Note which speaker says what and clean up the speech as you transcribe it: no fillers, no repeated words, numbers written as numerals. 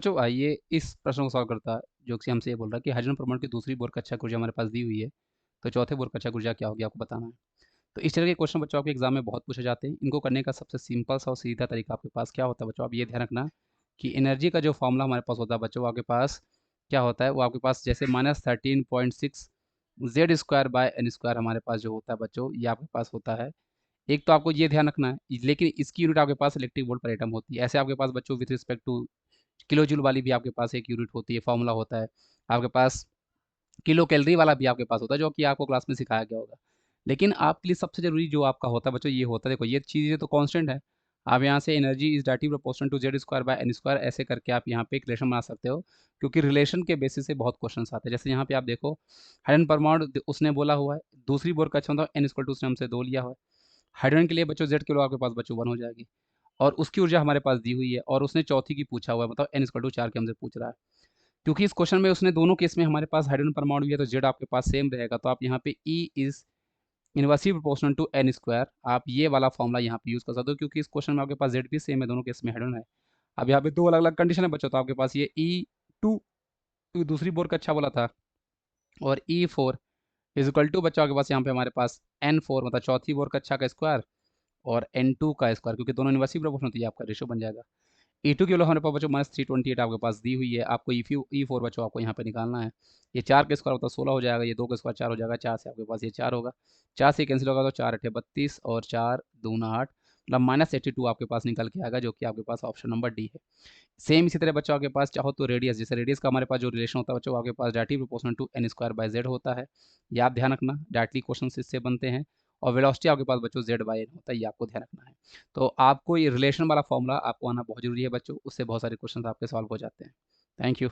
Speaker 1: बच्चों आइए इस प्रश्न को सॉल्व करता है जो कि हमसे ये बोल रहा है कि हाइड्रोजन परमाणु की दूसरी बोर कक्षा की ऊर्जा हमारे पास दी हुई है, तो चौथे बोर कक्षा की ऊर्जा क्या होगी आपको बताना है। तो इस तरह के क्वेश्चन बच्चों आपके एग्जाम में बहुत पूछे जाते हैं। इनको करने का सबसे सिंपल सा और सीधा तरीका आपके पास क्या होता है बच्चों, आप ये ध्यान रखना कि एनर्जी का जो फॉर्मूला हमारे पास होता है बच्चों, आपके पास क्या होता है, वो आपके पास जैसे -13.6 Z square by N square हमारे पास जो होता है बच्चों, ये आपके पास होता है। एक तो आपको ये ध्यान रखना है, लेकिन इसकी यूनिट आपके पास इलेक्ट्रिक वोल्ट पर एटम होती है। ऐसे आपके पास बच्चों with respect two kilo joule वाली भी आपके पास एक यूनिट होती है, फॉर्मूला होता है। आपके पास किलो कैलोरी वाला भी आपके पास होता है, जो कि आपको क्लास में सिखाया गया होगा। लेकिन आपके लिए सबसे ज़रूरी जो आपका होता है बच्चों, ये होता है, देखो ये चीज़ें तो कांस्टेंट है। आप यहाँ से energy is directly proportional to Z square by N square ऐसे करके आप यहाँ पे एक रिलेशन बना सकते हो, क्योंकि रिलेशन के बेसिस से बहुत क्वेश्चंस आते हैं। जैसे यहाँ पे आप देखो, हाइड्रोजन परमाणु उसने बोला हुआ है, दूसरी बोर का अच्छा मतलब एन इक्वल टू उसने हमसे 2 लिया हुआ है। हाइड्रोजन के लिए बच्चों जेड किलो आपके पास बच्चों 1 हो जाएगी, और उसकी ऊर्जा हमारे पास दी हुई है, और उसने चौथी की पूछा हुआ है, मतलब एन इक्वल टू 4 की हमसे पूछ रहा है। क्योंकि इस क्वेश्चन में उसने दोनों केस में हमारे पास हाइड्रोजन परमाणु भी है, तो जेड आपके पास सेम रहेगा। तो आप यहाँ पे E is inversely proportional to N square, आप ये वाला फॉर्मूला यहाँ पे यूज कर सकते हो, क्योंकि इस क्वेश्चन में आपके पास जेड भी सेम है, दोनों केस में हाइड्रोजन है। अब यहाँ पे दो अलग अलग कंडीशन है बच्चों, तो आपके पास ये टू दूसरी बोर का अच्छा बोला था, और फोर इज इक्वल टू बच्चों आपके पास यहाँ पे हमारे पास N4 मतलब चौथी बोर कक्षा का स्क्वायर और N2 का स्क्वायर, क्योंकि दोनों इनवर्सली प्रोपोर्शनल, तो ये आपका रेशो बन जाएगा। E2 की वैल्यू हमारे पास बच्चों -328 आपके पास दी हुई है, आपको E4 बच्चों आपको यहाँ पे निकालना है। ये 4 का स्क्वायर होता है 16 हो जाएगा, ये 2 का स्क्वायर 4 हो जाएगा, 4 से आपके पास ये 4 होगा, 4 से कैंसिल होगा, तो 4 8 32 और 4 दूना 8, मतलब -82 आपके पास निकल के आएगा, जो कि आपके पास ऑप्शन नंबर डी है। सेम इसी तरह बच्चों आपके पास चाहो तो रेडियस, जैसे रेडियस का हमारे पास जो रिलेशन होता है बच्चों, आपके पास directly proportional to N square by Z होता है। ये आप ध्यान रखना, डायरेक्टली क्वेश्चन इससे बनते हैं। और वेलोसिटी आपके पास बच्चों जेड बाय एन होता है, ये आपको ध्यान रखना है। तो आपको ये रिलेशन वाला फॉर्मूला आपको आना बहुत जरूरी है बच्चों, उससे बहुत सारे क्वेश्चन आपके सॉल्व हो जाते हैं। Thank you.